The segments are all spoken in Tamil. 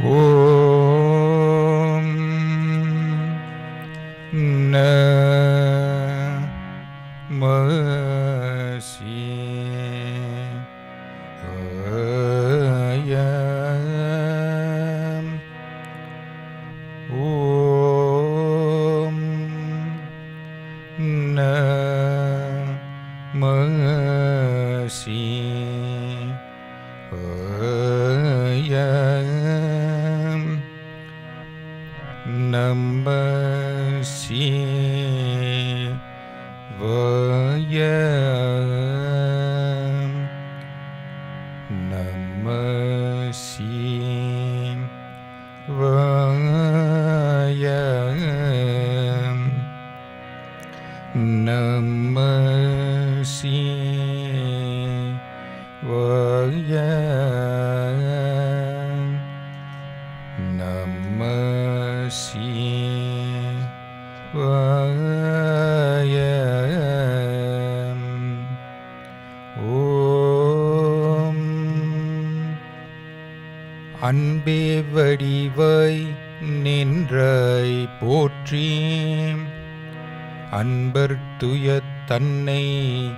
ஓம் நம சிவாய. ஓம் நம சிவாய. நம சிவாய. நம சிவாய. நம சிவாய. நம சிவாய. ஓம் அன்பே வடிவாய் நின்றாய் போற்றி. அன்பர் துய தன்னை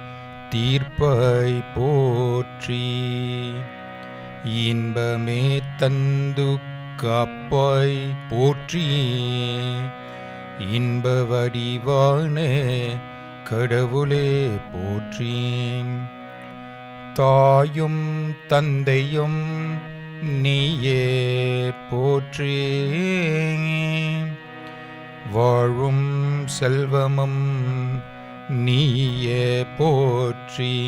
தீர்ப்பாய் போற்றி. இன்பமே தந்து காப்பாய் போற்றி. இன்ப வடிவான கடவுளே போற்றி. தாயும் தந்தையும் நீயே போற்றி. வாழும் செல்வமும் நீயே போற்றி.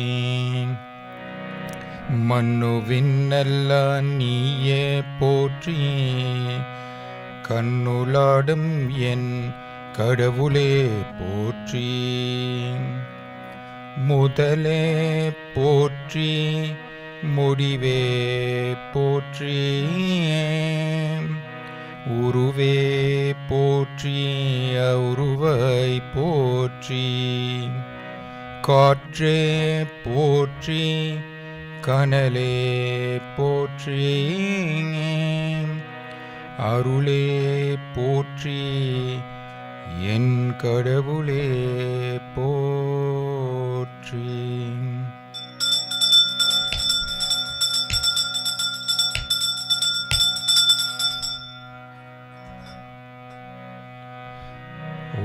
மன்னுவின் நல்ல நீயே போற்றி. கண்ணுளாடும் என் கடவுளே போற்றி. முதலே போற்றி. முடிவே போற்றி. உருவே போற்றி. உருவாய் போற்றி. காற்றே போற்றி. கனலே போற்றி. அருளே போற்றி. என் கடவுளே போற்றி.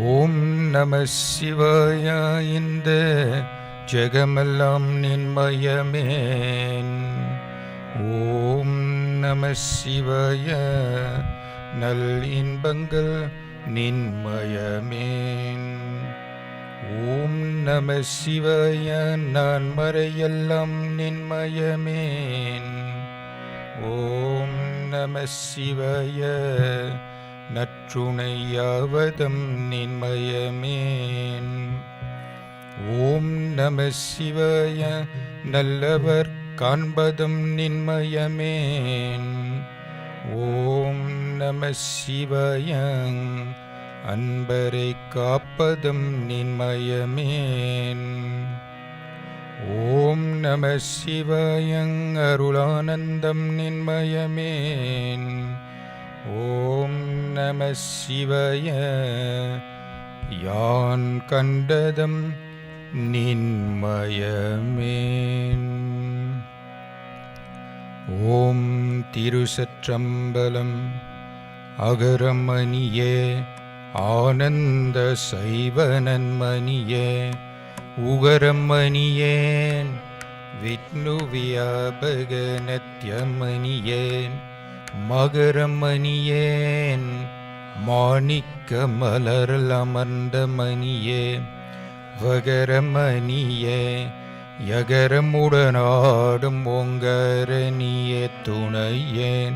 ஓம் நம சிவாய. இந்த ஜெகமெல்லாம் நின்மயமேன். ஓம் நம சிவாய. நல் இன்பங்கள் நின்மயமேன். ஓம் நம சிவாய. நான் மறையெல்லாம் நின்மயமேன். ஓம் நம சிவாய. நற்றுணையாவதம் நின்மயமேன். ஓம் நம சிவாய. நல்லவர் காண்பதும் நின்மயமேன். ஓம் நம சிவாய. அன்பரை காப்பதும் நின்மயமேன். ஓம் நம சிவாய. அருளானந்தம் நின்மயமேன். ஓம் நம சிவாய. யான் கண்டதம் நின்மயமேன். ஓம் திருச்சற்றம்பலம். அகரமணியே ஆனந்த சைவனன்மணியே. உகரமணியேன் விஷ்ணு வியாபக நத்யமணியேன். மகரமணியேன் மாணிக்க மலரில் அமர்ந்த மணியே. வகரமணியே யகரமுடனாடும் ஓங்கரணியே. துணையேன்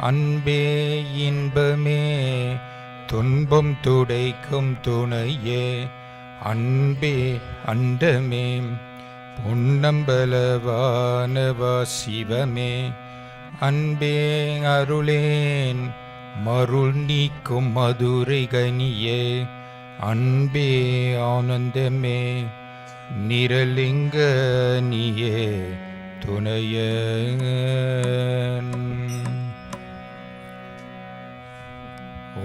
அன்பே இன்பமே துன்பம் துடைக்கும் துணையே. அன்பே அண்டமே பொன்னம்பலவானவா சிவமே. அன்பே அருளேன் மருள் நீக்கும் மதுரை கனியே. அன்பே ஆனந்தமே நிரலிங்க நீயே துணையன்.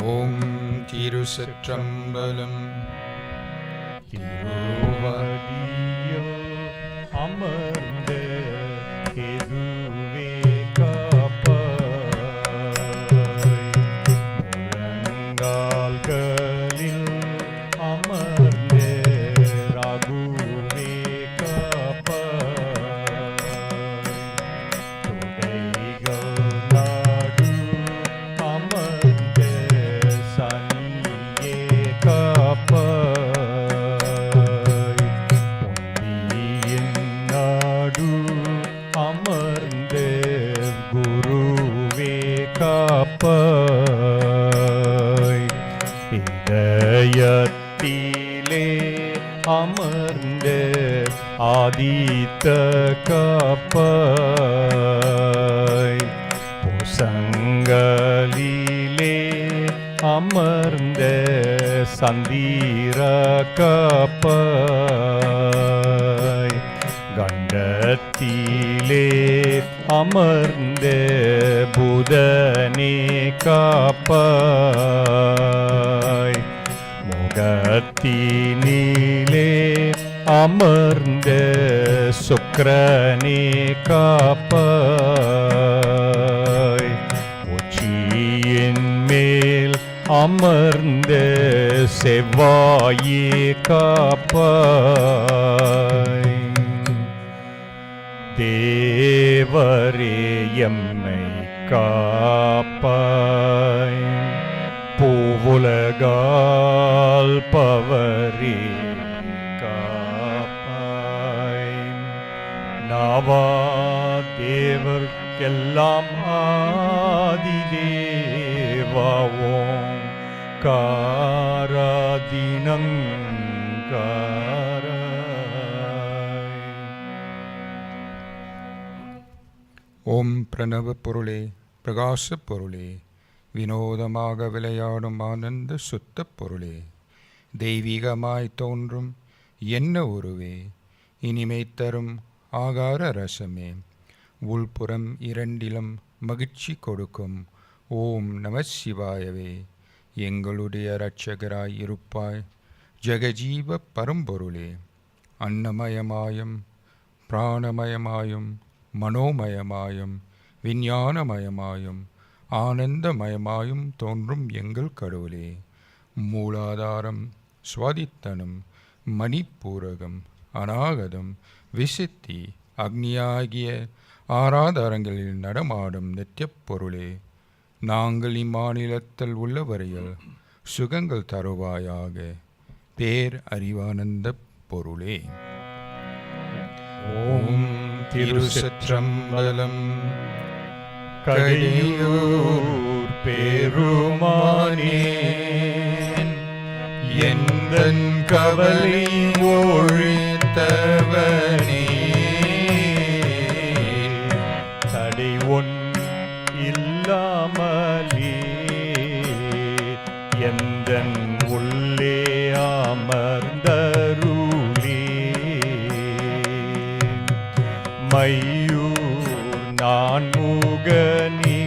ஓம் திருச்சிற்றம்பலம். திருவடியோ அமர்ந்த எதுவே காப்பாய், முழங்கால்களில் அமர்ந்த ரகுவே காப்பாய், துடைகள் நாடு அமர்ந்த சனியே காப்பாய், பொன்னியின் நாடு அமர்ந்த குருவே காப்பாய், இதயத்திலே அமர்ந்த ஆதித்த காப்பாய், புசங்களிலே அமர்ந்த சந்திர காப்பாய், கண்டத்திலே அமர்ந்த புதனே காப்பாய், முகத்தினிலே அமர்ந்த சுக்கிரனே காப்பாய், உச்சியின் மேல் அமர்ந்த செவ்வாயே காப்பாய், தேவரே எம்மை காப்பாய், பூவுலகால் பவரே காப்பாய், நாவா தேவர்க்கெல்லாம் ஆதிதேவாவோம் காராதினங்காராய். ஓம் பிரணவ பொருளே, பிரகாச பொருளே, வினோதமாக விளையாடும் ஆனந்த சுத்த பொருளே, தெய்வீகமாய் தோன்றும் என்ன உருவே, இனிமை தரும் ஆகார ரசமே, உள்புறம் இரண்டிலும் மகிழ்ச்சி கொடுக்கும் ஓம் நம சிவாயவே, எங்களுடைய இரட்சகராய் இருப்பாய் ஜெகஜீவ பரம்பொருளே, அன்னமயமாயும் பிராணமயமாயும் மனோமயமாயும் விஞ்ஞானமயமாயும் ஆனந்தமயமாயும் தோன்றும் எங்கள் கடவுளே, மூலாதாரம் சுவாதித்தனம் மணிப்பூரகம் அநாகதம் விசித்தி அக்னியாகிய ஆராதாரங்களில் நடமாடும் நித்தியப் பொருளே, நாங்கள் இம்மாநிலத்தில் உள்ளவரையில் சுகங்கள் தருவாயாக, பேர் அறிவானந்த பொருளே. ஓம் திருச்சிற்றம்பலம். கடியூர் பெருமானே, எந்தன் கவலை ஒழித்தவனே, தடை ஒன் இல்லாமலே எந்தன் உள்ளே அமர்ந்தருளே, மையூர் நான் முகனே,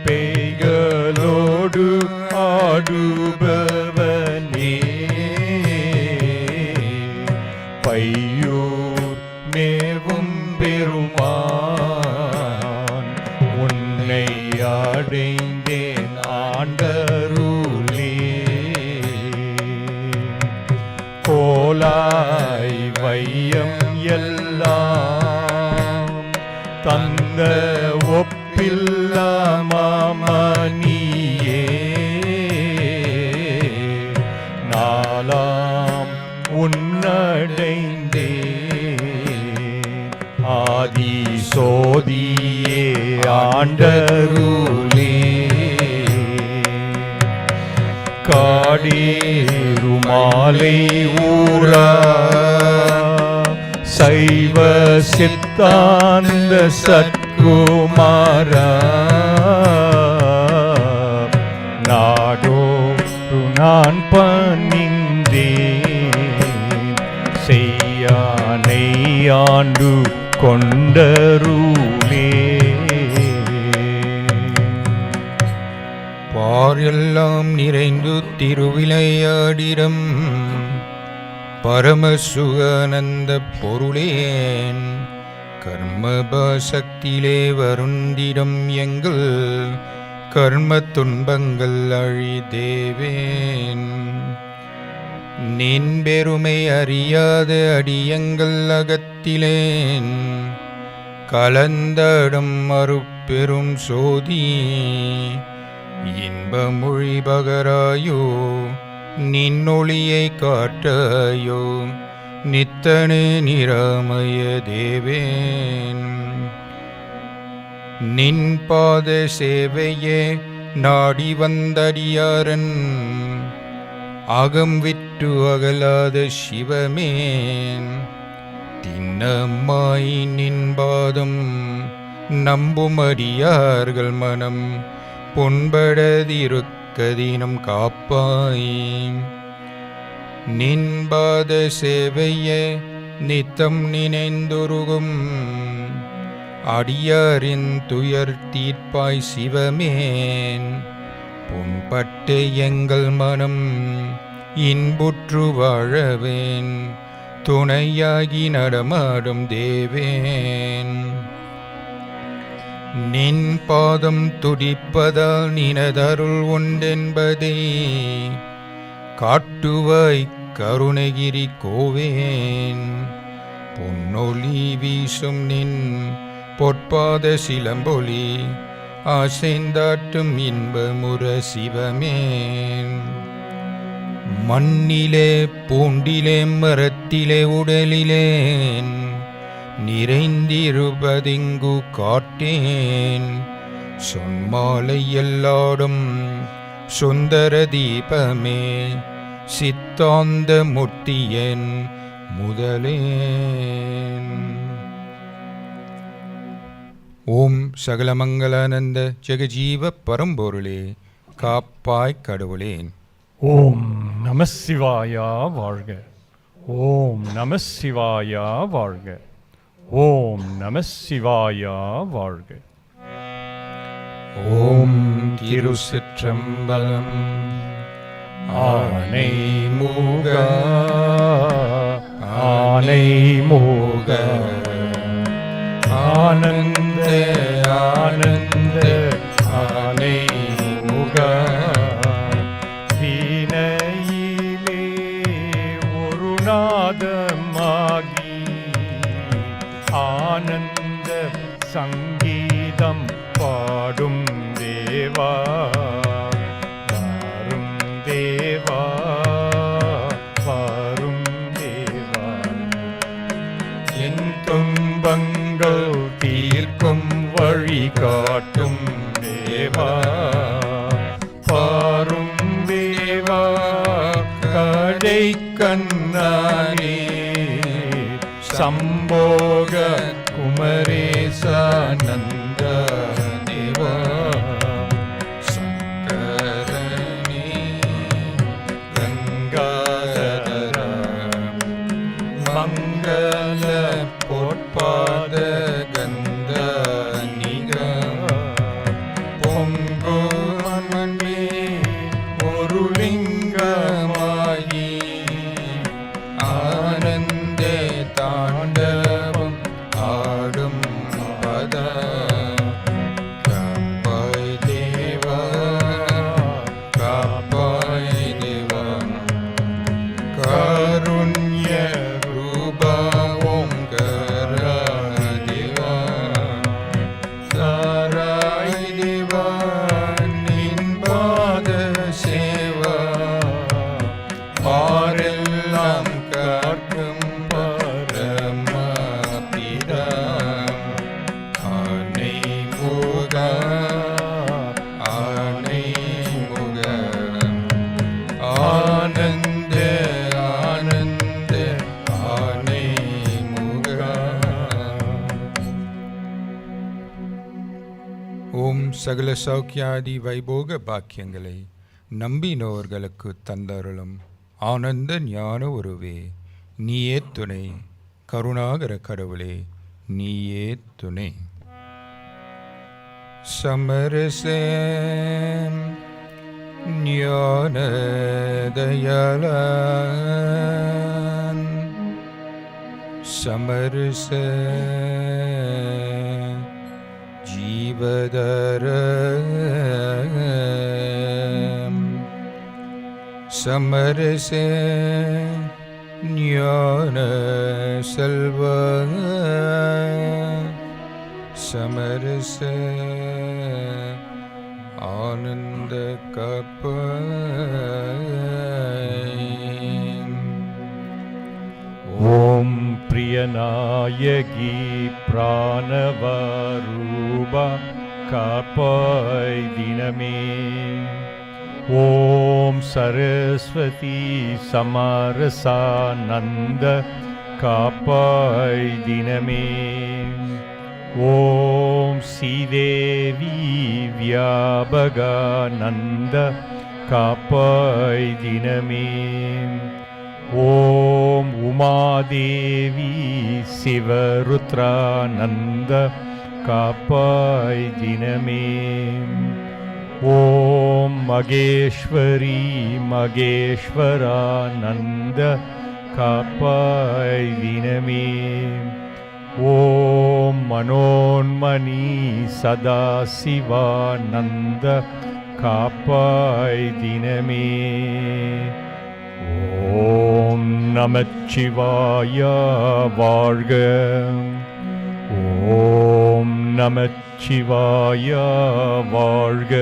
பேய்களோடு ஆடுபவனே, பையூர் மேவும் பெருமான், உன்னை அடைந்தேன் ஆண்டருளே, கோலாய் வையம் எல்லாம் தந்த ஒப்பில்லாமணியே, நாலாம் உன்னடைந்தே ஆதி சோதியே ஆண்டருளே, காடேருமாலை ஊரா சைவ சித்தாந்த சத்குமாரா, நாடோடு நான் பணிந்தேன் செய்யானை ஆண்டு கொண்டருளே, பாரெல்லாம் நிறைந்து திருவிளையாடிடம் பரமசுகானந்த பொருளேன் கர்மபாசக்தியிலே வருந்திடம் எங்கள் கர்ம துன்பங்கள் அழிதேவேன். நின் பெருமை அறியாத அடியங்கள் அகத்திலேன் கலந்தடம் மறுபெரும் சோதி இன்பமொழி பகராயோ நின்னொளியை காட்டாயோ நித்தனே நிராமய தேவேன். நின் பாத சேவையே நாடி வந்தடியாரன் அகம் விட்டு அகலாத சிவமேன். திண்ணமாய் நின் பாதம் நம்பும் அடியார்கள் மனம் பொன்படதிருக்கதினம் காப்பாய். நின் பாத சேவையே நித்தம் நினைந்துருகும் அடியாரின் துயர் தீர்ப்பாய் சிவமேன். பொன்பட்டு எங்கள் மனம் இன்புற்று வாழவேன் துணையாகி நடமாடும் தேவேன். நின் பாதம் துடிப்பதால் நினதருள் உண்டென்பதே காட்டுவாய் கருணகிரி கோவேன். பொன்னொலி வீசும் நின் பொற்பாத சிலம்பொலி ஆசைந்தாட்டும் இன்பமுற சிவமேன். மண்ணிலே பூண்டிலே மரத்திலே உடலிலேன் நிறைந்திருப்பதிங்கு காட்டேன். சொன்மாலை எல்லாடும் சுந்தர தீபமே சித்தாந்த முத்தியன் முதலேன். ஓம் சகலமங்களானந்த ஜெகஜீவ பரம்பொருளே காப்பாய் கடவுளேன். ஓம் நம சிவாயா வாழ்க. ஓம் நம சிவாயா வாழ்க. ஓம் நம சிவாயா வாழ்க. ஓம் திருச்சிற்றம்பலம். ஆனை மூக ஆனை மூக ஆனந்த ஆனந்த ஆனை மூக வீணையிலே ஒரு நாதமாகி ஆனந்த சங்கீதம் பாடும் தேவா வாரும் தேவா வாரும் தேவா. என் துன்பங்கள் தீர்க்கும் வழி காட்டும் தேவா பாரும் தேவா. கடை கண்ணானே சம்போக குமரேசானந்த தேவா. சங்கரனே கங்காதர மங்கள பொற்பாத கந்த நிக பொங்கு மன்னே ஒரு லிங்கமாயி ஆனந்தே தாண்டவம் ஆடும் பத காப்பாய் தேவா காப்பாய் தேவா. காருண்ய ரூபா ஓம்கார தேவா சாராய் தேவா. நின் பாத சேவா பாரெல்லாம் காட்டும் பரமபிதா. ஆனை முக ஆனை முக ஆனந்த ஆனந்த ஆனை முக. ஓம் சகல சௌக்கியாதி வைபோக பாக்கியங்களை நம்பினோர்களுக்கு தந்தருளும் ஆனந்த ஞான உருவே நீயே துணை. கருணாகர கடவுளே நீயே துணை. समरसे ஞான தயாளன் சமரச ஜீவதர சமரச ஞான செல்வ சமரச ஆனந்த கப்ப ஓம் பிரியநாயகி பிராணவரூபா காப்பாய் தினமே. ஓம் சரஸ்வதி சமரசானந்த காப்பாய் தினமே. ஓம் ஸ்ரீதேவி வியாபகானந்த காப்பாய் தினமே. ஓம் உமாதேவி சிவருத்ரானந்த காப்பாய் தினமே. ஓம் மகேஸ்வரி மகேஸ்வரானந்த காப்பாய் தினமே. ஓம் மனோன்மணி சதாசிவானந்த காப்பாய் தினமே. ஓம் நமச்சிவாய வாழ்க. ஓம் நமச்சிவாய வாழ்க.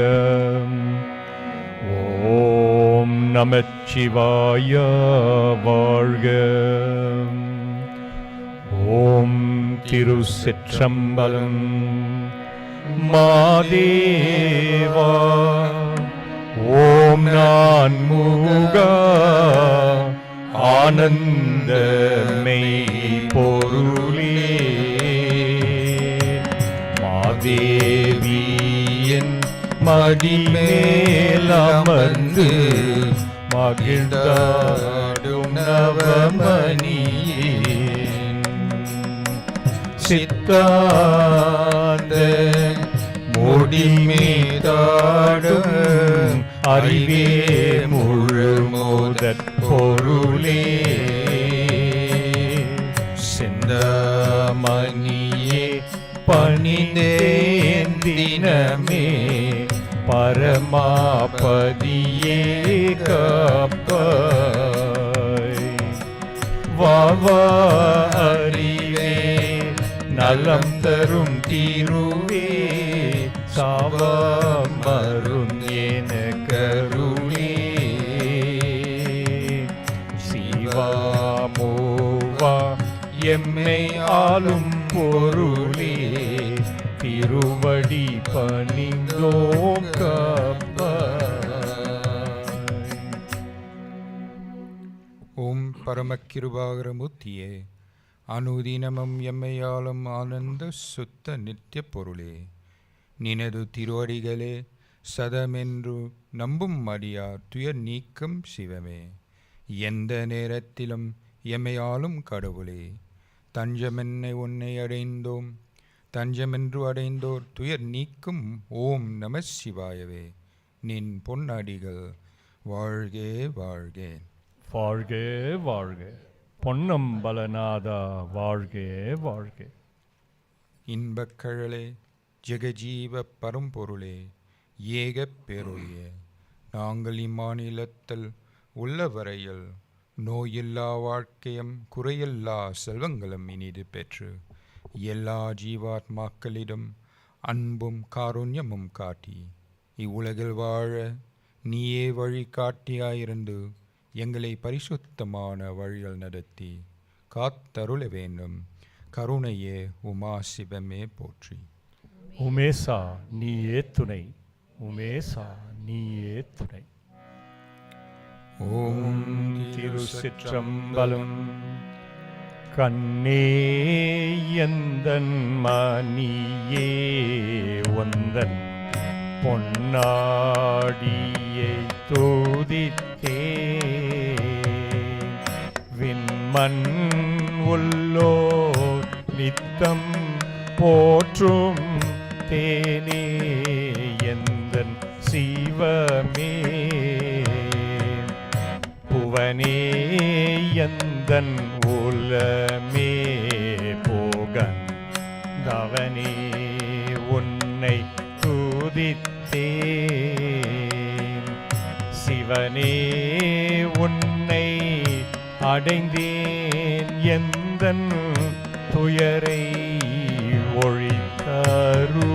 ஓம் நமச்சிவாய வாழ்க. ஓம் திருச்சிற்றம்பலம். மாதேவா ஓம் நான் முகா ஆனந்த மெய் பொருளே. மாதேவியின் மடிமேலமர்ந்து மகிழ்ந்தாடும் நவமணியே. சித்தாந்த முடிமேதாடும் அறிவே முழு மோதற் பொருளே. சிந்தாமணியே பணிந்தேன் தினமே பரமாபதியே காப்பாய். வாவா அறிவே நலம் தரும் தீருவே சாவா மருந்தேன கருளே. சிவா மோவா எம்மை ஆளும் பொருளே திருவடி பணிந்தோம் காப்பாய். ஓம் பரமக்கிருபாகரமூர்த்தியே அனுதினமும் எம்மையாலும் ஆனந்த சுத்த நித்திய பொருளே. நினது திருவடிகளே சதமென்று நம்பும் அடியார் துயர் நீக்கும் சிவமே. எந்த நேரத்திலும் எம்மையாலும் கடவுளே தஞ்சமென்னை உன்னை அடைந்தோம். தஞ்சமென்று அடைந்தோர் துயர் நீக்கும் ஓம் நம சிவாயவே. நின் பொன்னடிகள் வாழ்கே வாழ்கே. வாழ்க வாழ்க பொன்னம்பலநாதா வாழ்க வாழ்க. இன்பக்கழலே ஜெகஜீவ பரம்பொருளே ஏகப் பேரொழியே. நாங்கள் இம்மாநிலத்தில் உள்ள வரையில் நோயில்லா வாழ்க்கையும் குறையில்லா செல்வங்களும் இனிது பெற்று எல்லா ஜீவாத்மாக்களிடம் அன்பும் காருண்யமும் காட்டி இவ்வுலகில் வாழ நீயே வழி காட்டியாயிருந்து எங்களை பரிசுத்தமான வழிகள் நடத்தி காத்தருள வேண்டும். கருணையே உமா சிவமே போற்றி. உமேசா நீயே துணை. உமேசா நீயே துணை. ஓம் திருச்சிற்றம்பலம். கண்ணே எந்தன் மணியே ஒந்தன் பொன்னாடியை தோதித்தே. விண்மண் உள்ளோ நித்தம் போற்றும் தேனே எந்தன் சிவமே. சிவனே எந்தன் உலமே போகந்தவனே உன்னை துதித்தேன். சிவனே உன்னை அடைந்தேன் எந்தன் துயரை ஒழித்தருளே.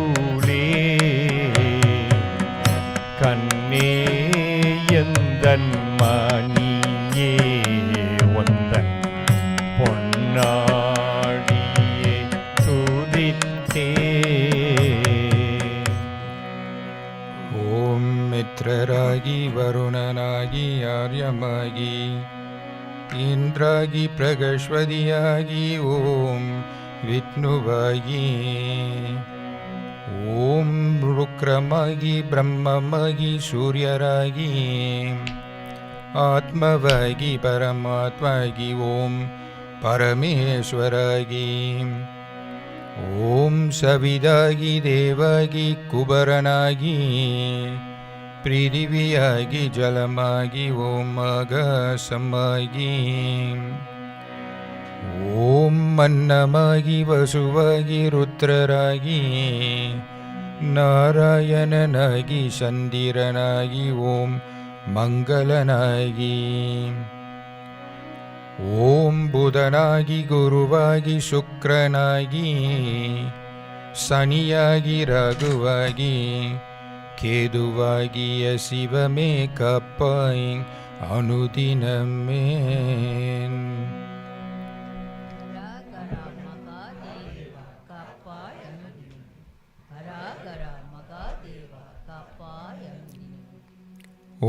கண்ணே எந்தன் மணியே உந்தன் பொன்னாடியே துதித்தேன். ஓம் மித்ரராகி வருணனாகி ஆர்யமாகி இந்திராகி பிரகஸ்வதியாகி ஓம் விஷ்ணுவாகி ஓம் ருக்ரமாகி பிரம்மமாகி சூரியராகி ஆத்மவாகி பரமாத்மாகி ஓம் பரமேஸ்வராகி ஓம் சவிதாகி தேவாகி குபரனாகி பிரிதிவியாகி ஜலமாகி ஓம் ஆகாசமாகி ஓம் மன்னமாகி வசுவாகி ருத்ரராகி நாராயணனாகி சந்திரனாகி ஓம் மங்களனாகி ஓம் புதனாகி குருவாகி சுக்ரனாகி சனியாகி ராகுவாகி கேதுவாகிய சிவமே காப்பாய் அனுதினமே.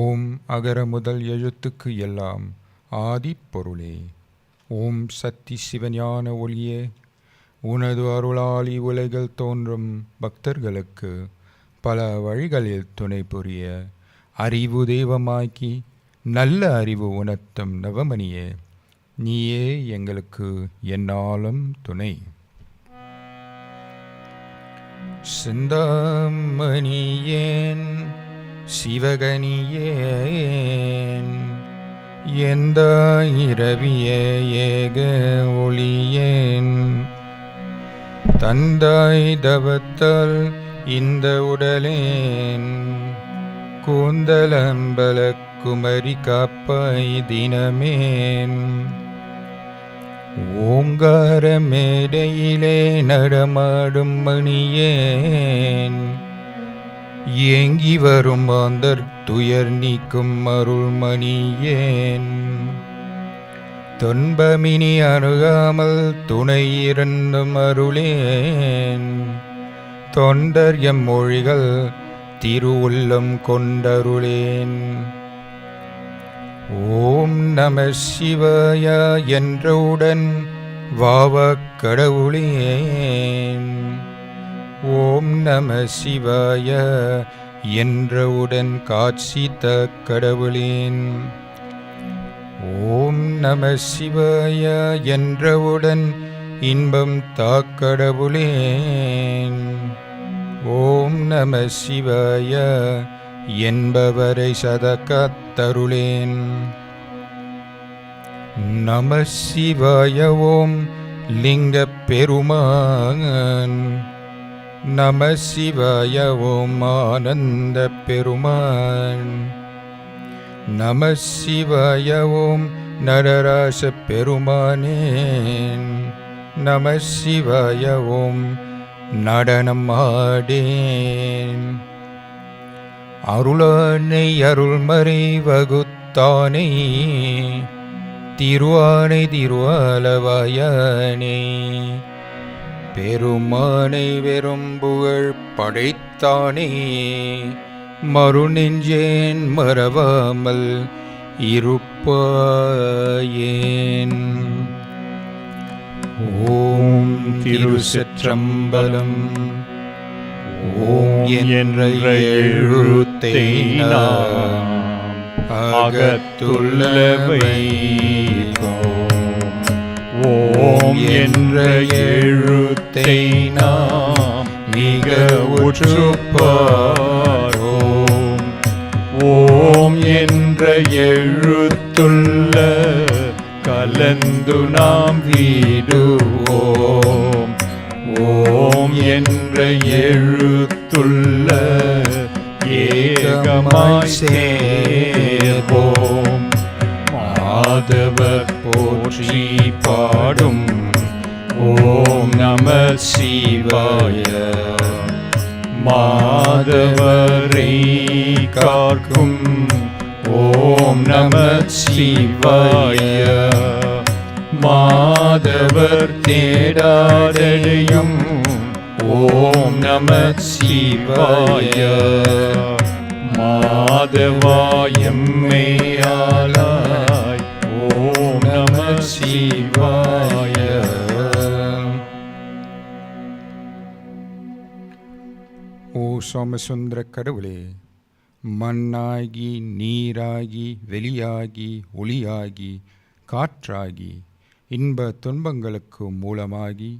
ஓம் அகர முதல் எழுத்துக்கு எல்லாம் ஆதிப்பொருளே. ஓம் சக்தி சிவஞான ஒளியே, உனது அருளாளி உலகில் தோன்றும் பக்தர்களுக்கு பல வழிகளில் துணை புரிய அறிவு தெய்வமாக்கி நல்ல அறிவு உணர்த்தும் நவமணியே, நீயே எங்களுக்கு எந்நாளும் துணை. சிந்தாமணியேன் சிவகனியேன் எந்த இரவியே ஏக ஒளியேன் தந்தாய் தவத்தால் இந்த உடலேன் கூந்தலம்பல குமரி காப்பாய் தினமேன் ஓங்கார மேடையிலே நடமாடும் மணியேன் ஏங்கி வரும் மாந்தர் துயர் நீக்கும் அருள்மணியேன் துன்பமினி அணுகாமல் துணை இருந்தும் அருளேன் தொண்டர் எம் மொழிகள் திருவுள்ளம் கொண்டருளேன். ஓம் நம சிவாய என்றவுடன் வாவக் கடவுளேன். ஓம் நம சிவாய என்றவுடன் காட்சி கடவுளேன். ஓம் நம சிவாய என்றவுடன் இன்பம் தாக்கடவுளேன். ஓம் நம சிவாய என்பவரை சதகத்தருளேன். நம சிவாய ஓம் லிங்க பெருமான். நம சிவாய ஓம் ஆனந்த பெருமான். நம சிவாய ஓம் நடராச பெருமானேன். நம சிவாய ஓம் நடனம் ஆடேன். அருளானை அருள்மறை வகுத்தானே திருவானை திருவாலவாயானே பெருமானை வெறும் புகழ் படைத்தானே மறுநெஞ்சேன் மறவாமல் இருப்பாயேன். ஓம் திருச்சிற்றம்பலம். ஓம் என்ற எழுத்தை நாம் அகத்துள்ளவை ஓம் என்ற எழுத்தை நாம் மிக உற்றுப்பாரோம். ஓம் என்ற எழுத்துள்ள கலந்து நாம் வீடுவோம். ஓம் என்ற எழுத்துள்ள ஏகமாய் சேர்வோம். மாதவர் போற்றி பாடும் ஓம் நம சிவாய. மாதவரை காக்கும் ஓம் நம சிவாய. மாதவர் தேடாதடையும் ஓம் நம சிவாய. மாதவாயம்மையாலாய் ஓம் நம சிவாய. ஓ சோமசுந்தர கடவுளே, மண்ணாகி நீராகி வெளியாகி ஒளியாகி காற்றாகி இன்ப துன்பங்களுக்கு மூலமாகி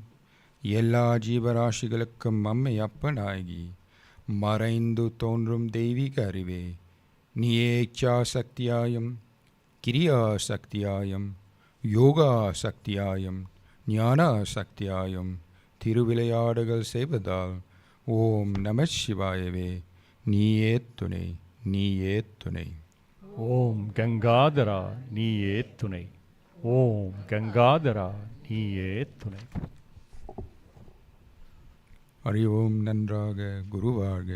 எல்லா ஜீவராசிகளுக்கும் அம்மை அப்பனாகி மறைந்து தோன்றும் தெய்வீக அறிவே, நீயே இச்சா சக்தியாயும் கிரியா சக்தியாயும் யோகா சக்தியாயும் ஞான சக்தியாயும் திருவிளையாடுகள் செய்வதால் ஓம் நம சிவாயவே நீயே துணை, நீயே துணை. ஓம் கங்காதரா நீயே துணை. ஓம் கங்காதரா நீயே துணை. அறிவோம் நன்றாக குருவாக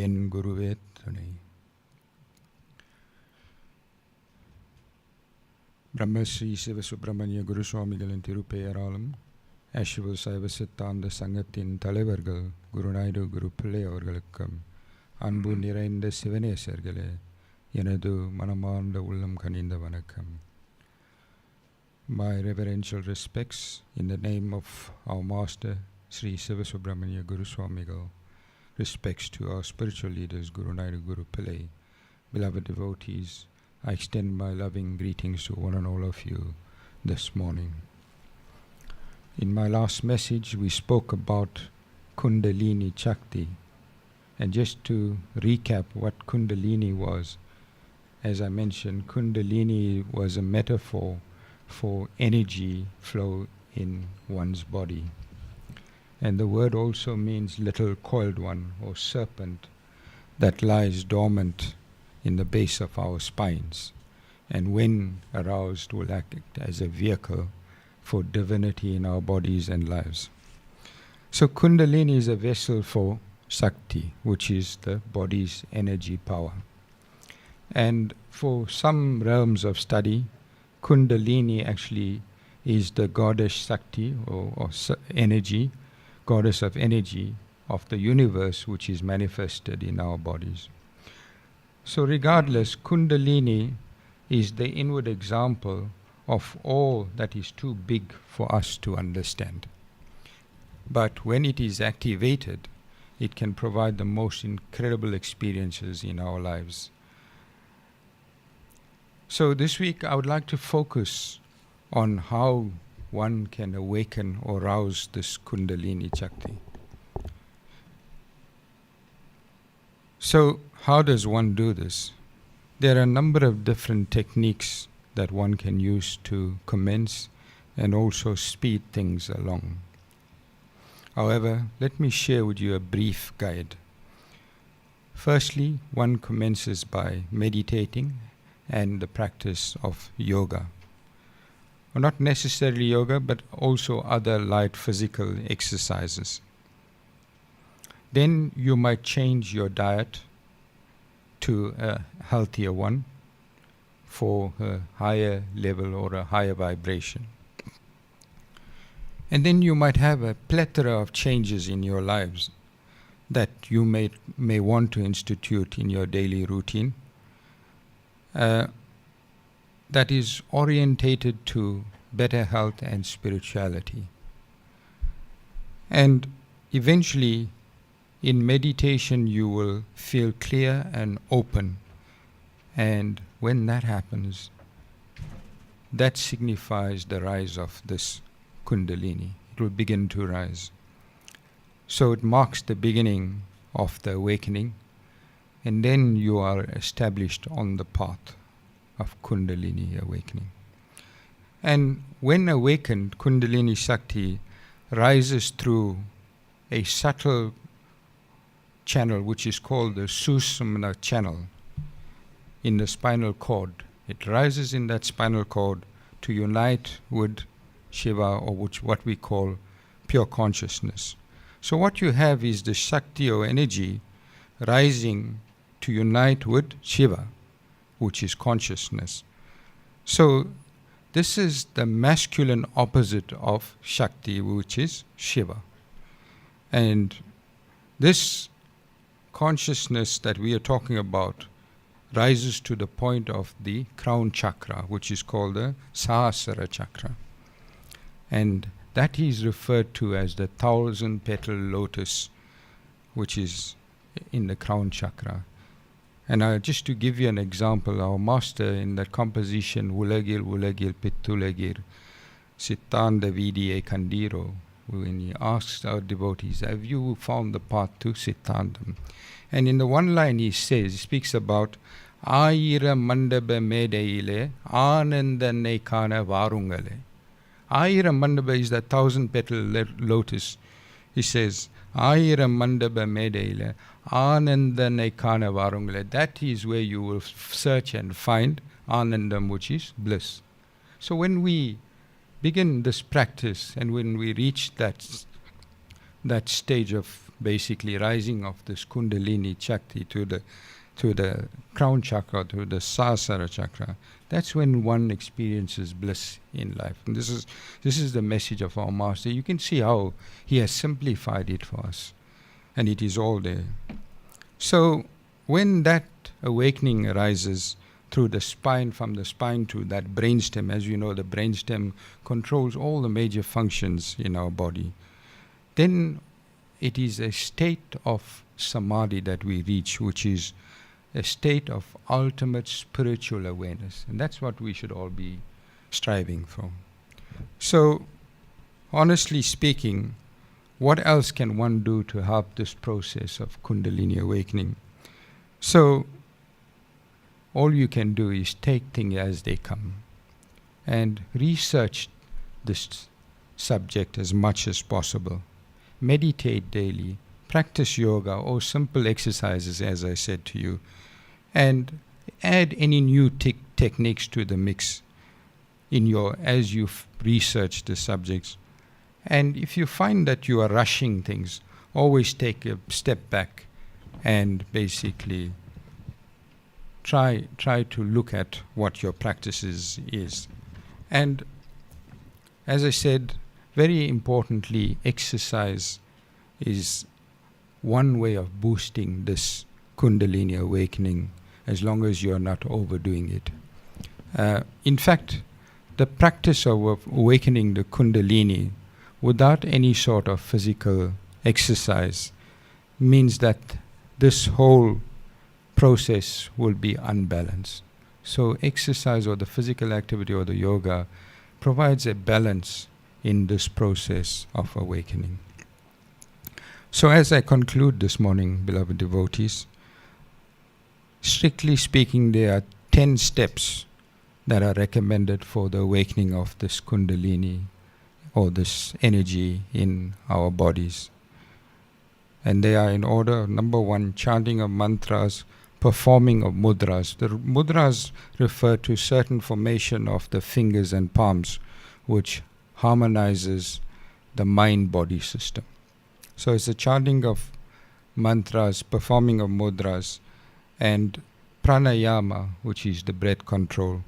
என் குருவே துணை. பிரம்மஸ்ரீ சிவசுப்பிரமணிய குரு சுவாமிகளின் திருப்பெயராலும் அஷ்வ சைவ சித்தாந்த சங்கத்தின் தலைவர்கள் குருநாயுடு குரு பிள்ளை அவர்களுக்கும் அன்பு நிறைந்த சிவனேசர்களே எனது மனமார்ந்த உள்ளம் கனிந்த வணக்கம். My reverential respects in the name of our master Sri Siva Subramanya Guru Swamigal, respects to our spiritual leaders Guru Naidu Guru Pillai, beloved devotees, I extend my loving greetings to one and all of you this morning. In my last message we spoke about Kundalini Chakti, and just to recap what Kundalini was, as I mentioned, Kundalini was a metaphor for energy flow in one's body. And the word also means little coiled one or serpent that lies dormant in the base of our spines, and when aroused will act as a vehicle for divinity in our bodies and lives. So Kundalini is a vessel for Shakti, which is the body's energy power. And for some realms of study, Kundalini actually is the goddess Shakti or energy, goddess of energy of the universe, which is manifested in our bodies. So regardless, Kundalini is the inward example of all that is too big for us to understand. But when it is activated, it can provide the most incredible experiences in our lives. So this week I would like to focus on how one can awaken or rouse this Kundalini Chakti. So how does one do this? There are a number of different techniques that one can use to commence and also speed things along. However, let me share with you a brief guide. Firstly, one commences by meditating and the practice of yoga. Or not necessarily yoga, but also other light physical exercises. Then you might change your diet to a healthier one for a higher level or a higher vibration. And then you might have a plethora of changes in your lives that you may want to institute in your daily routine that is orientated to better health and spirituality. And eventually, in meditation, you will feel clear and open. And when that happens, that signifies the rise of this Kundalini. It will begin to rise. So it marks the beginning of the awakening, and then you are established on the path of Kundalini awakening. And when awakened, Kundalini Shakti rises through a subtle channel which is called the Sushumna channel in the spinal cord. It rises in that spinal cord to unite with Shiva, or what we call pure consciousness. So what you have is the Shakti or energy rising to unite with Shiva, which is consciousness. So this is the masculine opposite of Shakti, which is Shiva. And this consciousness that we are talking about rises to the point of the crown chakra, which is called the Sahasrara chakra. And that is referred to as the 1,000-petal lotus, which is in the crown chakra. And just to give you an example, our master in that composition, Ulagil Pittulegir, Sittanda Vidiye Kandiro, when he asks our devotees, have you found the path to Sittandam? And in the one line he speaks about Ayira Mandaba Medeile Ananda Nekana Varungale. Ayira Mandaba is the 1,000-petal lotus. He says, Ayira Mandaba Medeile Ananda Nekana Varungale. That is where you will search and find Anandam, which is bliss. So when we begin this practice and when we reach that stage of basically rising of this Kundalini Shakti to the crown chakra, to the Sahasrara chakra, that's when one experiences bliss in life. And this is the message of our master. You can see how he has simplified it for us, and it is all there. So when that awakening arises through the spine, from the spine to that brainstem, as you know, the brainstem controls all the major functions in our body, then it is a state of samadhi that we reach, which is a state of ultimate spiritual awareness. And that's what we should all be striving for. So, honestly speaking, what else can one do to help this process of Kundalini awakening? So, all you can do is take things as they come and research this subject as much as possible. Meditate daily, practice yoga or simple exercises, as I said to you, and add any new techniques to the mix as you research the subjects. And if you find that you are rushing things, always take a step back and basically try to look at what your practices is. And as I said, very importantly, exercise is one way of boosting this Kundalini awakening, as long as you are not overdoing it. In fact, the practice of awakening the Kundalini without any sort of physical exercise means that this whole process will be unbalanced. So exercise or the physical activity or the yoga provides a balance in this process of awakening. So as I conclude this morning, beloved devotees, strictly speaking, there are 10 steps that are recommended for the awakening of this Kundalini or this energy in our bodies. And they are in order: number 1, chanting of mantras, performing of mudras. The mudras refer to certain formation of the fingers and palms, which harmonizes the mind-body system. So it's the chanting of mantras, performing of mudras, and pranayama, which is the breath control,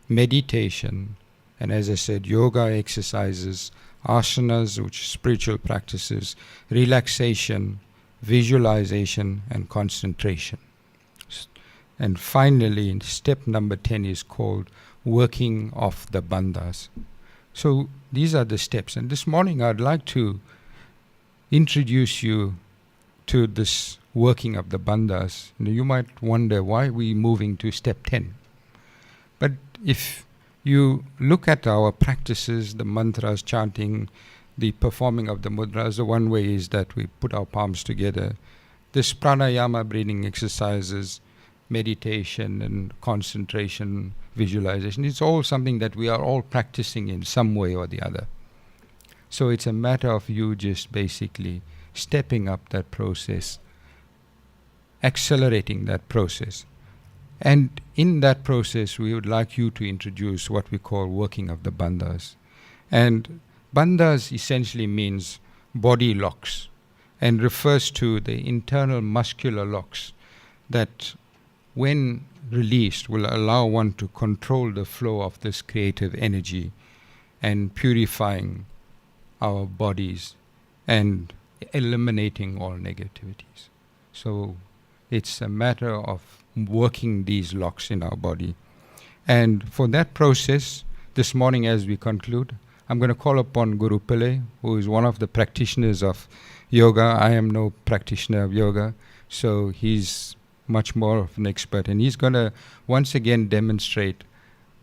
meditation, and as I said, yoga exercises, asanas, which are spiritual practices, relaxation, visualization, and concentration. And finally, step number 10 is called working off the bandhas. So these are the steps. And this morning I'd like to introduce you to this working of the bandhas. You might wonder why we're moving to step 10. But if you look at our practices, the mantras, chanting, the performing of the mudras, the one way is that we put our palms together. This pranayama breathing exercises, meditation and concentration, visualization. It's all something that we are all practicing in some way or the other. So it's a matter of you just basically stepping up that process, accelerating that process. And in that process, we would like you to introduce what we call working of the bandhas. And bandhas essentially means body locks and refers to the internal muscular locks that, when released, will allow one to control the flow of this creative energy and purifying our bodies and eliminating all negativities. So it's a matter of working these locks in our body. And for that process, this morning as we conclude, I'm going to call upon Guru Pillai, who is one of the practitioners of yoga. I am no practitioner of yoga, so he's much more of an expert. And he's going to once again demonstrate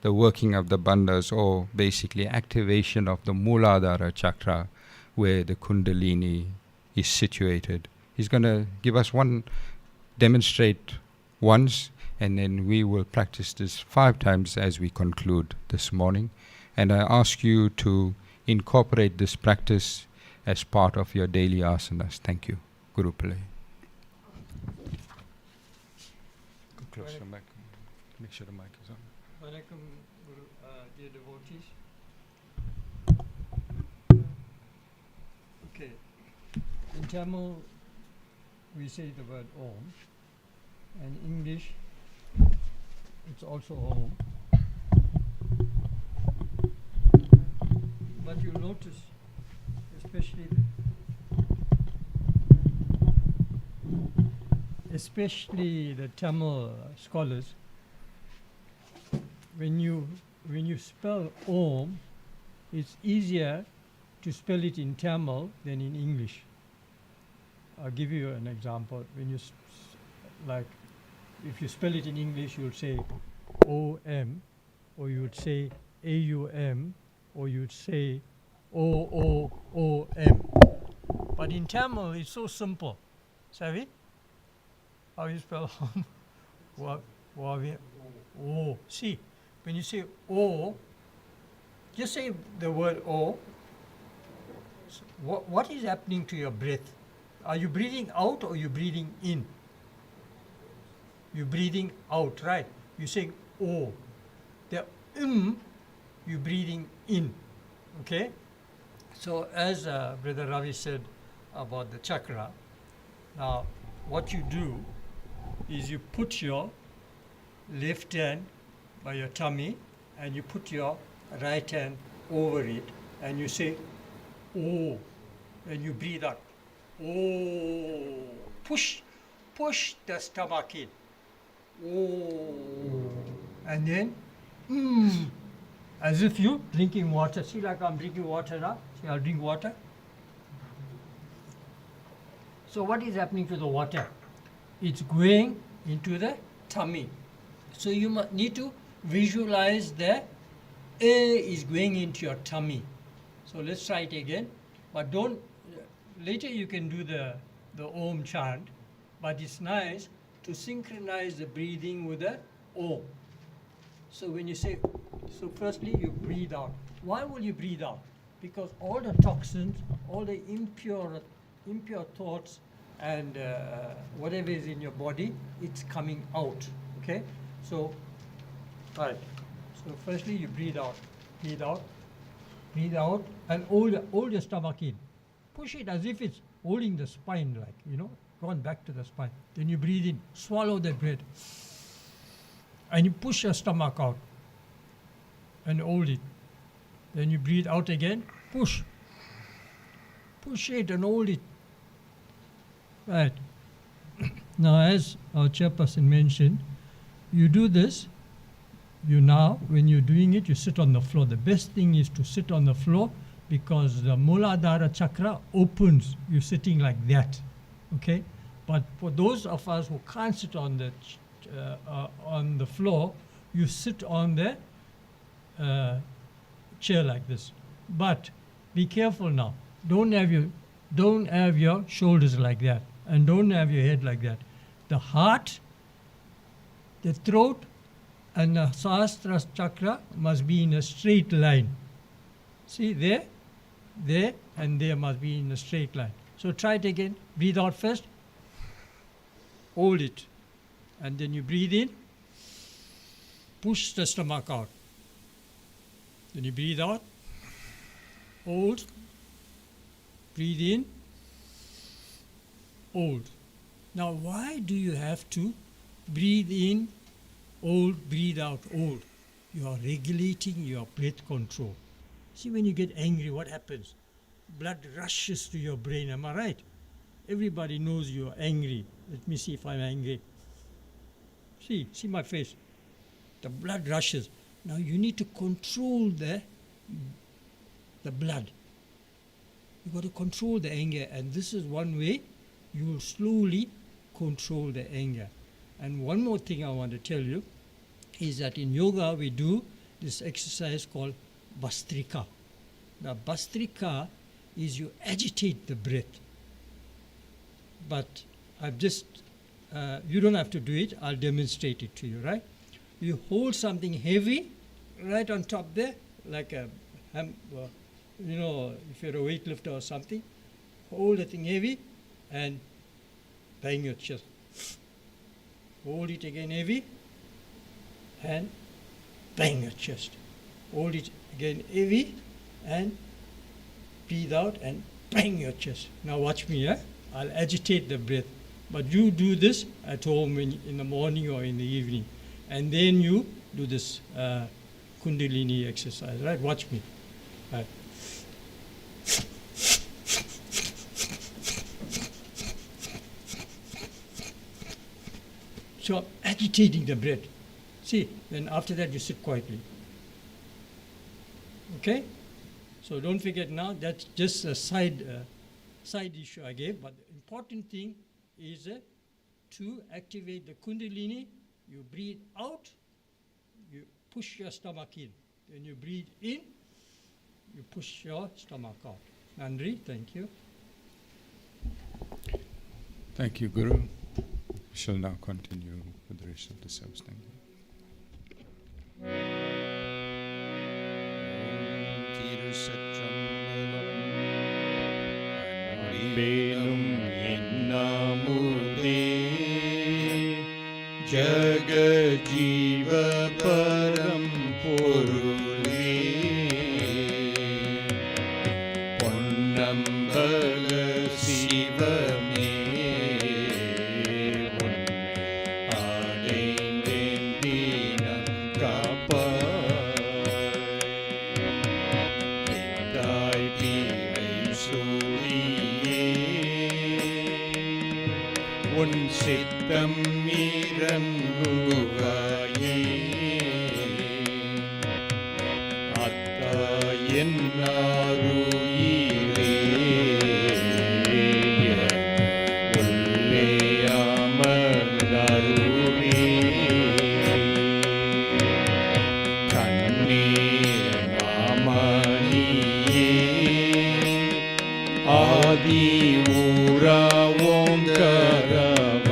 the working of the bandhas, or basically activation of the Mooladhara chakra, where the Kundalini is situated. He's going to give us demonstrate once, and then we will practice this 5 times as we conclude this morning. And I ask you to incorporate this practice as part of your daily asanas. Thank you. Guru Pillai. Close the mic. Make sure the mic is on. Welcome, Guru, dear devotees. Okay. In Tamil, we say the word Om, and in English, it's also Om. But you'll notice, especially the Tamil scholars, when you spell Om, it's easier to spell it in Tamil than in English. I'll give you an example. When you if you spell it in English, you'll say O-M, or you would say A-U-M, or you would say O-O-O-M. But in Tamil, it's so simple. Savi? How you spell Om? O. See, when you say O, just say the word O. So what is happening to your breath? Are you breathing out or are you breathing in? You're breathing out, right? You say O. The you're breathing in. Okay? So as Brother Ravi said about the chakra, now what you do is you put your left hand by your tummy and you put your right hand over it and you say O, and you breathe out. O. Push the stomach in. O. And then as if you're drinking water. See, like I'm drinking water now. See, I'll drink water. So what is happening to the water? It's going into the tummy. So you need to visualize the air is going into your tummy. So let's try it again. But don't, later you can do the Om chant, but it's nice to synchronize the breathing with the Om. So when you say, so firstly you breathe out. Why will you breathe out? Because all the toxins, all the impure thoughts and whatever is in your body, it's coming out, okay? So, all right. So firstly you breathe out, and hold your stomach in. Push it as if it's holding the spine, like, going back to the spine. Then you breathe in, swallow the breath, and you push your stomach out and hold it. Then you breathe out again, push it and hold it. Right. Now, as our chairperson mentioned, you do this. When you're doing it, you sit on the floor. The best thing is to sit on the floor because the Mooladhara chakra opens. You're sitting like that, okay? But for those of us who can't sit on the floor, you sit on the chair like this. But be careful now. Don't have your shoulders like that, and don't have your head like that. The heart the throat and the Sahasrara chakra must be in a straight line. See, there, and there must be in a straight line. So try it again. Breathe out first. Hold it. And then you breathe in. Push the stomach out. Then you breathe out. Hold. Breathe in. Hold. Now, why do you have to breathe in, hold, breathe out, hold? You are regulating your breath control. See, when you get angry, what happens? Blood rushes to your brain, am I right? Everybody knows you are angry. Let me see if I'm angry. See my face. The blood rushes. Now you need to control the blood. You've got to control the anger, and this is one way you will slowly control the anger. And one more thing I want to tell you is that in yoga we do this exercise called Bhastrika. Now Bhastrika is you agitate the breath. But I've just, you don't have to do it, I'll demonstrate it to you, right? You hold something heavy right on top there, like a, you know, if you're a weightlifter or something, hold the thing heavy and bang your chest. Hold it again heavy and bang your chest. Hold it again heavy and breathe out and bang your chest. Now watch me, I'll agitate the breath. But you do this at home in the morning or in the evening. And then you do this Kundalini exercise, right? Watch me. Right. So agitating the breath. See, then after that you sit quietly. Okay? So don't forget now, that's just a side issue I gave, but the important thing is to activate the Kundalini. You breathe out, you push your stomach in. Then you breathe in, you push your stomach out. Nandri, thank you. Thank you, Guru. We shall now continue with the rest of the service. Thank you. அன்பேனும் என்னாமுதே ஜகஜீவ பரம் பொருளே பொன்னம்பல சிவமே உன்னை அடைந்தேன் தீனம் காப்பாய் பீரை சூடியே உன் சித்தம் இறங்குவாயே அத்தா என்னாருயிரே உள்ளே அமர்ந்தருளே கண்ணீர் மாமணியே ஆதி ஊரா ஓங்கரபவா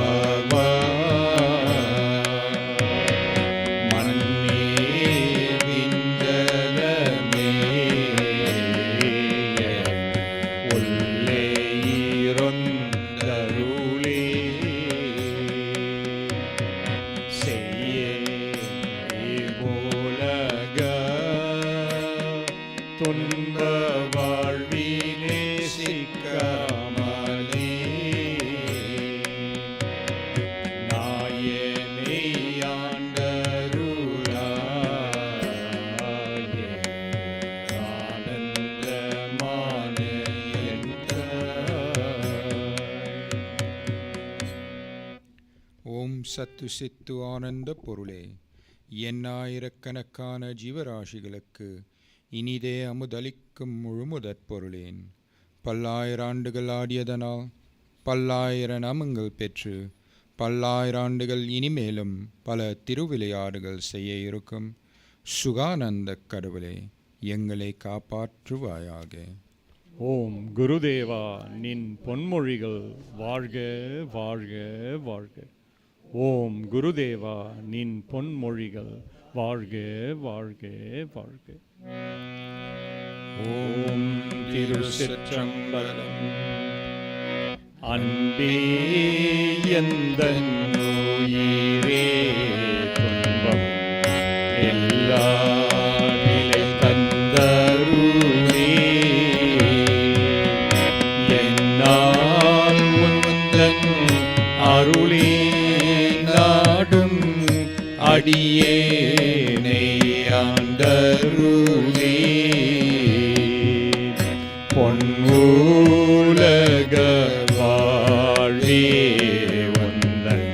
மன்னே விந்தலமே உள்ளே இருந்தருளே செய்யே இவ்வுலக துன்ப வாழ்விலே சிக்காமலே நாயனை ஆண்டருளாயே ஆனந்தமான என் ஓம் சத்து சித்து ஆனந்த பொருளே, எண்ணாயிரக்கணக்கான ஜீவராசிகளுக்கு இனிதே அமுதளிக்கும் முழுமுதற் பொருளேன். பல்லாயிராண்டுகள் ஆடியதனால் பல்லாயிர நாமங்கள் பெற்று பல்லாயிராண்டுகள் இனிமேலும் பல திருவிளையாடுகள் செய்ய இருக்கும் சுகானந்த கடவுளே, எங்களை காப்பாற்றுவாயாக. ஓம் குருதேவா, நின் பொன்மொழிகள் வாழ்க வாழ்க வாழ்க. ஓம் குருதேவா நின் பொன்மொழிகள் வாழ்க வாழ்க வாழ்க. ஓம் திருச்சிற்றம்பலம். அன்பே எந்தன் உயிரே துன்பம் எல்லா நிலை தந்தருளே. என்னால் உந்தன் அருளே நாடும் அடியேனை ஆண்டருளே. பொன்னுலக வாழ்வே உந்தன்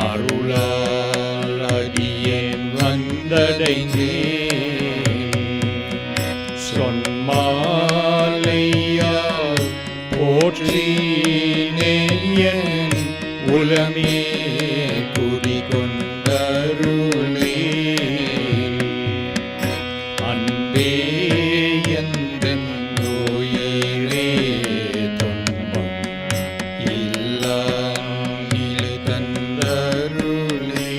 அருளால் அடியேன் வந்தடைந்தேன். சொன்மாலையால் போற்றினேன் என் உலமே குடிகொண்டருளே. அன்பே எந்தன் உயிரே துன்பம் இல்லா நிலை தந்தருளே.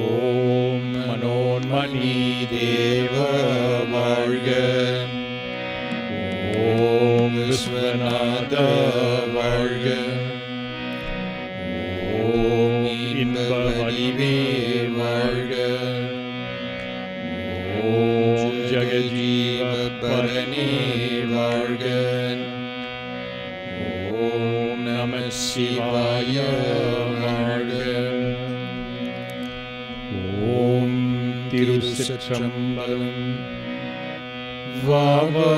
ஓம் மனோன்மணி தேவ வாழ்க. ஓம் விஸ்வநாத வாழ்க. ஓம் இன்ப வடிவே வாழ்க. ஓம் ஜெகஜீவ பரணி வாழ்க. ஓம் நம சிவாய வாழ்க. ஓம் திருச்சிற்றம்பலம். வாவா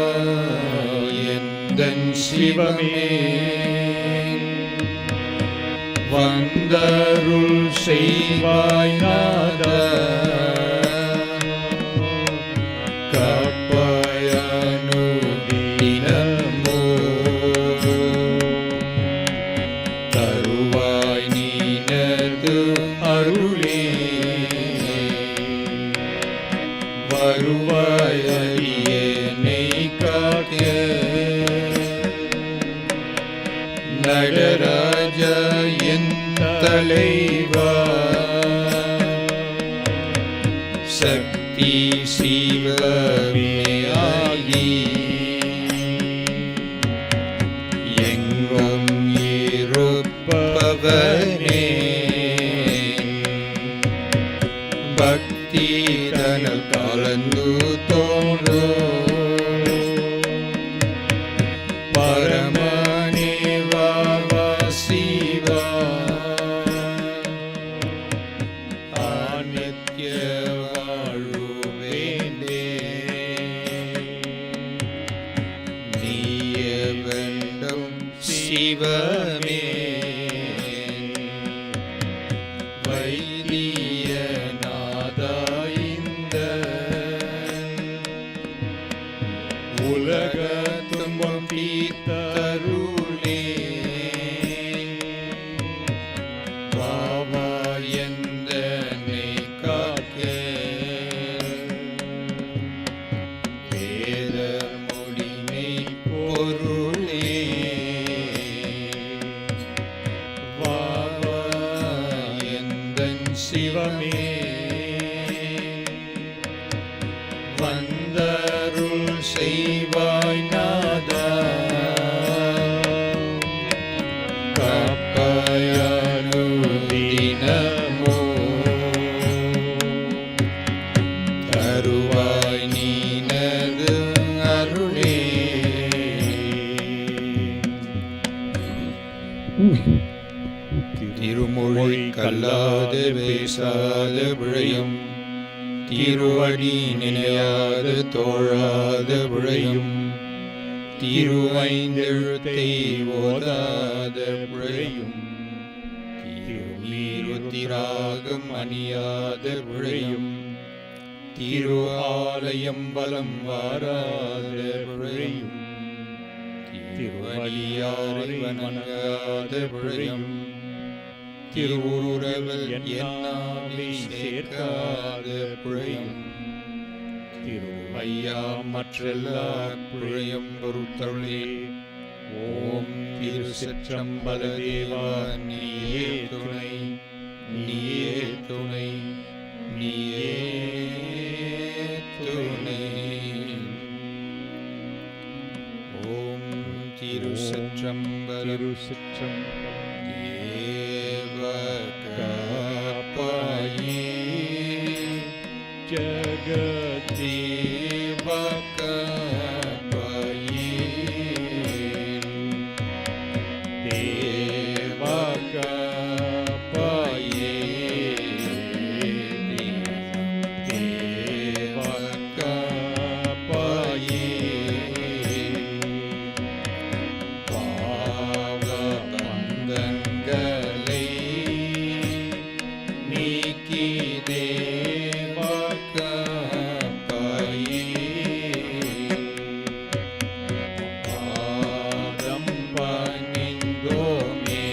எந்தன் சிவமே வந்தருள் செய்வாய் நாதா. காப்பாயனுதினமோ தருவாய் நீனது அருளே. வருவாய் அடியேனை காக்க. நடராஜா என் தலைவா சக்தி சிவமே ஆகி எங்கும் இருப்பவனே. பக்தி தனல் கலந்து தோன்றும் பரமனே வாவா சிவா. ஆநித்ய வாழ்வேண்டே நீய வேண்டும் சிவமே. வைத்தியநாதா இந்த உலக துன்பம் தீர்த்தருளே. வாவா எந்தனை காக்க. வேத முடிமை பொருளே. வாவா எந்தன் சிவமே வந்தருள் செய்வாய் நாதா. காப்பாயனுதினமோ தருவாய் நீனது அருளே. திருமொழி கல்லாது பேசாத விழையும். திருவடி நினையாது தோழாத விழையும். திருவைந்தெழுத்தை ஓதாத விழையும். திருநீருத்திராகம் அணியாத விழையும். திரு ஆலயம் பலம் வாராத விழையும். திருவடியாரை வணங்காத விழையும். திருவுருவில் என்னாவை சேர்க்காத பிழையும். திருவையா மற்றெல்லா பிழையும் பொறுத்தருளே. ஓம் திருச்சிற்றம்பல தேவா நீயே துணை, நீயே துணை, நீயே துணை. ஓம் திருச்சிற்றம்பலம் தேவ காப்பாயே ஜகதேவ காப்பாயே தேவ காப்பாயே தேவ காப்பாயே பாவ பந்தங்களை நீக்கி தேவ காப்பாயே பாதம் பணிந்தோமே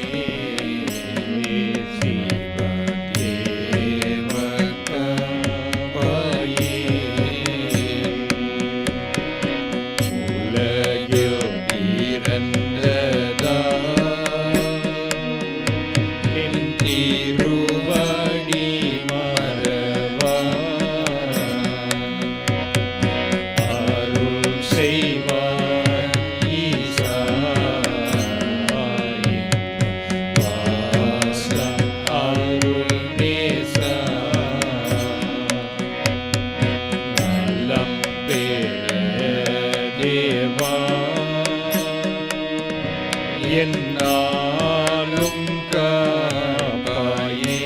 சிவ தேவ காப்பாயே உலகில் பிறந்ததா என் திருவடி மறவா அருள் செய்வாய் ஈசா வாச அருள் நேசா நலம் பெற தேவா என்னாலும் காப்பாயே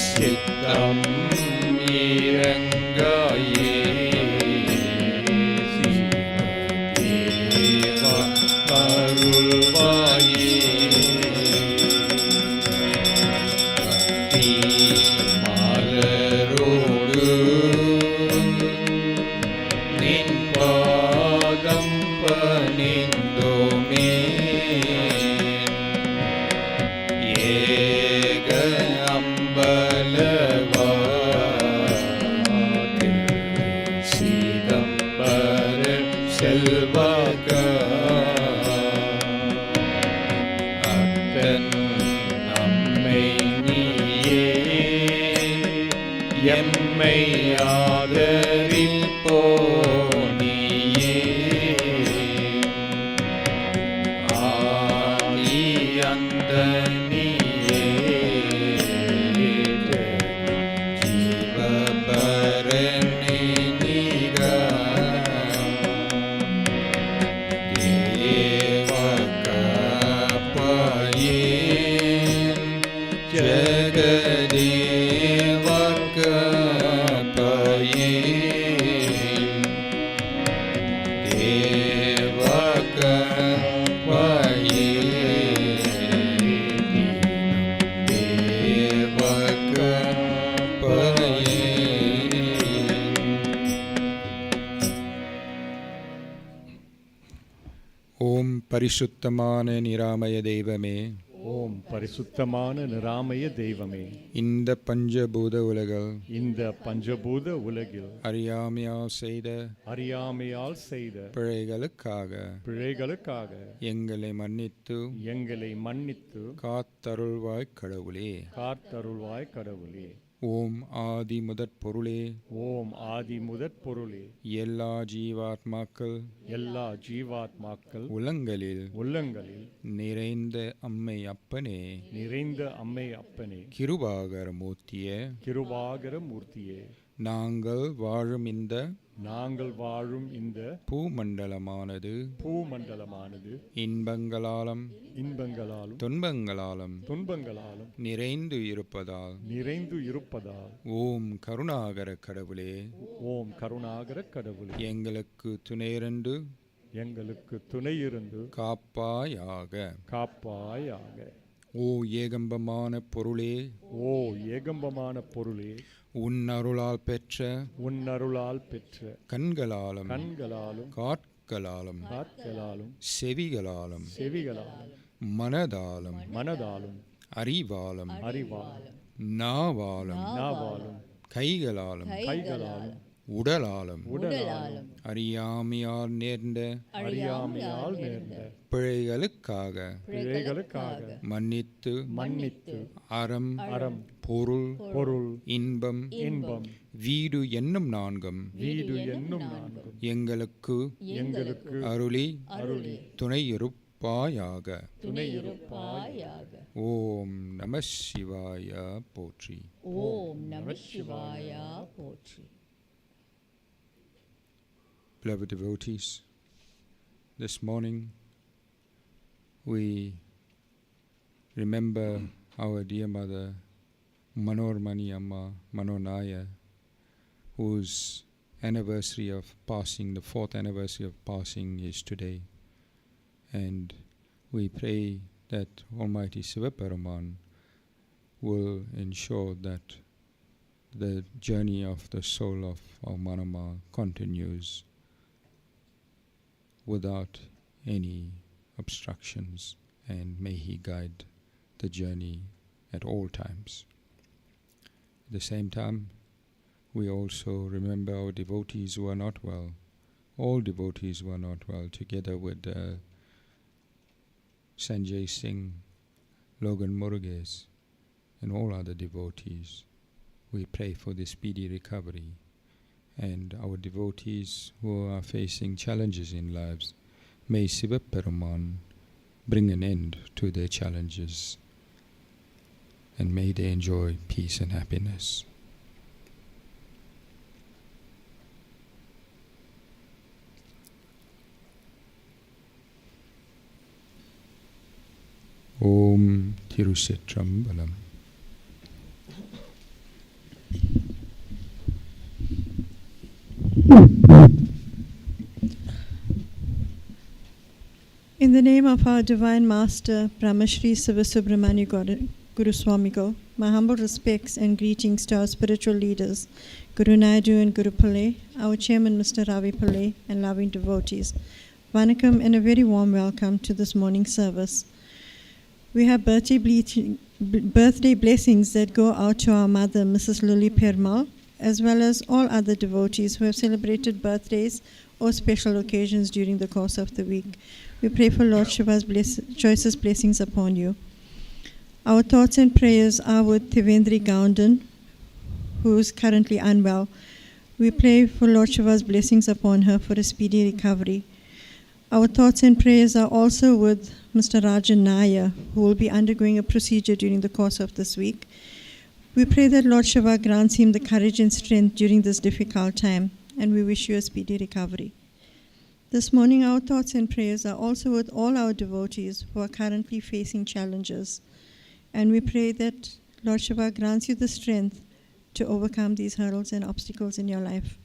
சித்தம் இறங்காயே தேவா அருள்வாயே பக்தி மலரோடு நின் பாதம் பணிந்தோமே ஏக அம்பலவா சிதம்பர செல்வகா அத்தன் நம்மை நீயே எம்மை ஆதரிப்போ நீயே ஆதி அந்த நீயே ஜீவபரணி நீகா தேவ காப்பாயே ஜகதேவ காப்பாயே தேவ காப்பாயே தேவ காப்பாயே. ஓம் பரிசுத்தமான நிராமய தெய்வமே, ஓம் பரிசுத்தமான நிராமய தெய்வமே, இந்த பஞ்சபூத உலகில் இந்த பஞ்சபூத உலகில் அறியாமையால் செய்த அறியாமையால் செய்த பிழைகளுக்காக எங்களை மன்னித்து காத்தருள்வாய் கடவுளே. காத்தருள்வாய் கடவுளே. ஓம் ஆதி முதற் பொருளே, ஓம் ஆதி முதற் பொருளே, எல்லா ஜீவாத்மாக்கள் எல்லா ஜீவாத்மாக்கள் உலங்களில் நிறைந்த அம்மை அப்பனே, நிறைந்த அம்மை அப்பனே, கிருபாகர மூர்த்தியே, கிருபாகர மூர்த்தியே, நாங்கள் வாழும் இந்த பூமண்டலமானது இன்பங்களாலும் துன்பங்களாலும் நிறைந்து இருப்பதால் ஓம் கருணாகர கடவுளே, எங்களுக்கு துணையிருந்து காப்பாயாக. ஓ ஏகம்பமான பொருளே, உன் அருளால் பெற்ற கண்களாலும் காட்களாலும் செவிகளாலும் மனதாலும் அறிவாலும் நாவாலும் கைகளாலும் உடலாலும் உடலாலும் அறியாமையால் நேர்ந்த அறியாமையால் நேர்ந்த பிழைகளுக்காக பிழைகளுக்காக மன்னித்து மன்னித்து அறம் அறம் பொருள் பொருள் இன்பம் இன்பம் வீடு என்னும் நான்கும் வீடு என்னும் நான்கும் எங்களுக்கு எங்களுக்கு அருளி அருளி துணையிருப்பாயாக. துணையிருப்பாயாக. ஓம் நம சிவாய போற்றி. ஓம் நம சிவாய போற்றி. Beloved devotees, this morning we remember our dear mother Manormani Amma Manonaya, whose anniversary of passing, the 4th anniversary of passing, is today. And we pray that Almighty Sivaperuman will ensure that the journey of the soul of our Manama continues without any obstructions, and may He guide the journey at all times. At the same time, we also remember our devotees who are not well, all devotees who are not well, together with Sanjay Singh, Logan Murugesh, and all other devotees. We pray for their speedy recovery. And our devotees who are facing challenges in lives, may Sivaperuman bring an end to their challenges, and may they enjoy peace and happiness. Om Tirusitrambalam. In the name of our Divine Master, Brahmashri Sivasubramani Guru Swamigal, my humble respects and greetings to our spiritual leaders, Guru Naidu and Guru Pillai, our chairman Mr. Ravi Pillai, and loving devotees. Vanakkam and a very warm welcome to this morning service. We have birthday blessings that go out to our mother, Mrs. Luli Permal, as well as all other devotees who have celebrated birthdays or special occasions during the course of the week. We pray for Lord Shiva's choicest blessings upon you. Our thoughts and prayers are with Thivendri Gaundan, who is currently unwell. We pray for Lord Shiva's blessings upon her for a speedy recovery. Our thoughts and prayers are also with Mr. Rajan Nair, who will be undergoing a procedure during the course of this week. We pray that Lord Shiva grants him the courage and strength during this difficult time, and we wish you a speedy recovery. This morning, our thoughts and prayers are also with all our devotees who are currently facing challenges, and we pray that Lord Shiva grants you the strength to overcome these hurdles and obstacles in your life.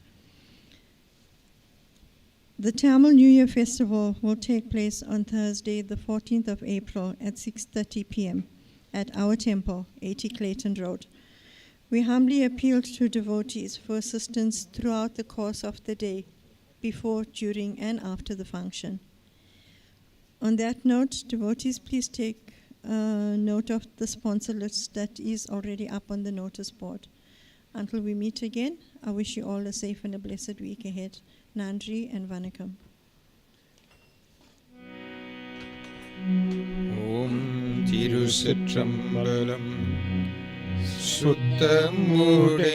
The Tamil New Year Festival will take place on Thursday, the 14th of April at 6:30 p.m. at our temple, 80 Clayton Road. We humbly appeal to devotees for assistance throughout the course of the day, before, during, and after the function. On that note, devotees, please take note of the sponsor list that is already up on the notice board. Until we meet again, I wish you all a safe and a blessed week ahead. Nandri and Vanakkam. Om Tirusitrambalam. சுத்தமுடையது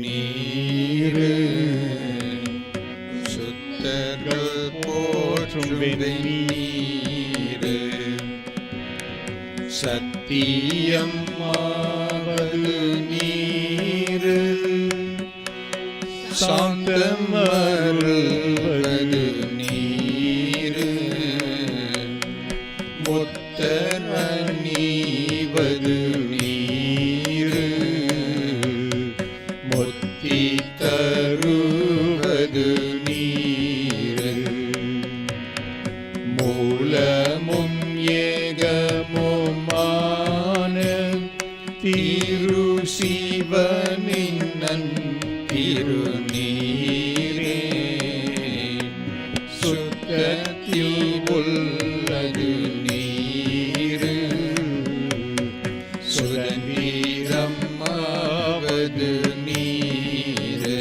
நீரு சுத்தர்கள் போற்றும் வெந்நீரு சத்தியம் ஆவது நீரு சாந்தம் அருள்வது நீரு முத்தர் அணிவது நீரு முத்தி தருவது நீரு மூலமும் ஏகமுமான திரு சிவனின் திருநீரே சுத்தத்தில் உள்ளது நீரு சுதந்திரம் ஆவது நீரு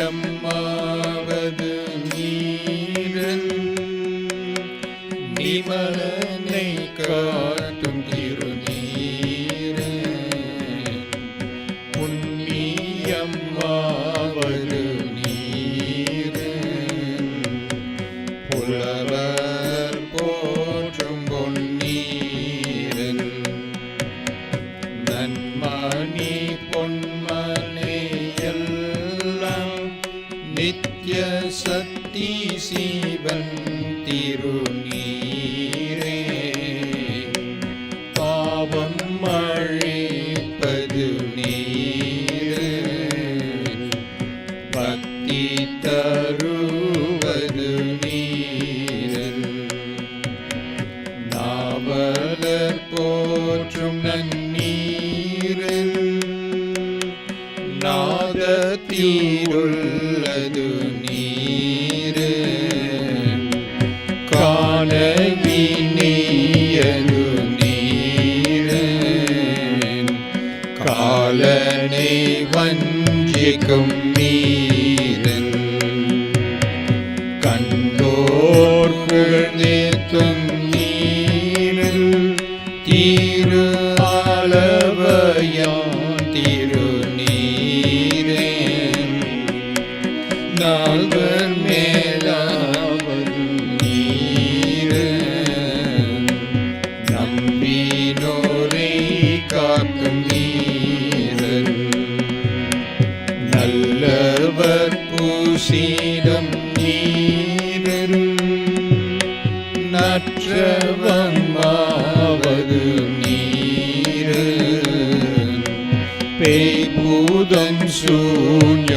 நித்தியம்மாவது நீரன் நிமலனை காட்டும் திருநீரன் புண்ணியம்மாவது நீரன் புலவர் போற்றும் பொன்னீரன் நன்மணி பொன்மனை எல்லாம் நித்ய சக்தி சிவன் திருநீரே பாவம் அழிப்பது நீரே பக்தி தருவது நீரே நாவலர் போற்றும் நன்னீரே நாதத்தீருள்ளது நீரே காணவினியது நீரே காலனை வஞ்சிக்கும் நீரன் கண்டோர் புகழ்ந்தேத்தும் நீரில் தீரு அளவையான் திருநீரே நால்வர் மேலாவது நீரே நம்பினோரை காக்கும் நீரன் நல்லவர் பூசிடம் நீரல் நற்றவமாவது நீரு பேய்பூதம் சூன்யதீரெல்லாம்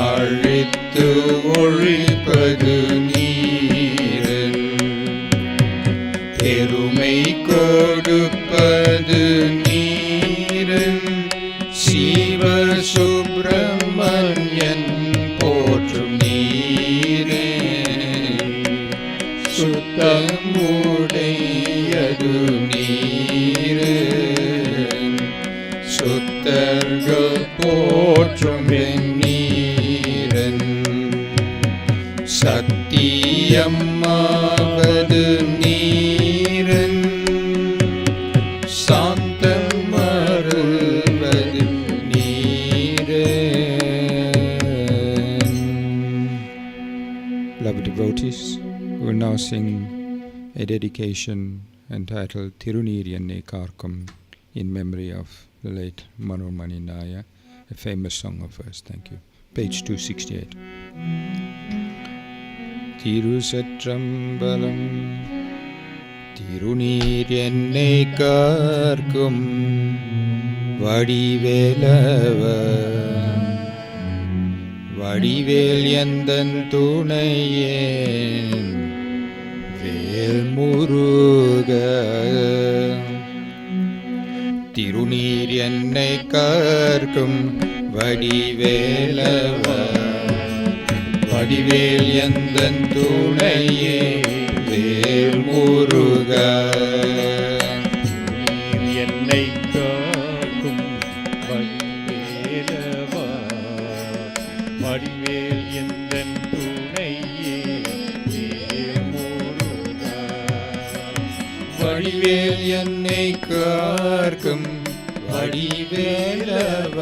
அழித்து ஒழிப்பது நீரல் பெருமை கொடுப்பது நீரல் சிவ சுப்பிரமணியன் போற்றும் நீரே சுத்தமுடையது நீரே சுத்தர்கள் போற்றும் நீரன் சத்தியம்மாவது நீரன் சாந்தம் மருள்வது நீரே. Beloved devotees, we will now sing a dedication entitled Tiruniriyanne Karkum in memory of the late Manoramani Naya, a famous song of hers. Thank you. Page 268. Tirusatrambalam Tiruniriyanne Karkum Vadivelava Vadivel எந்தன் துணையேன் வேல்முருக திருநீர் என்னை கற்கும் வடிவேலவ வடிவேல் எந்தன் துணையே வேல்முருக என்னை காக்கும் வடிவேலவா வடிவேல் எந்தன் துணையே வேல்முருகா வடிவேல் என்னை காக்கும் வடிவேலவ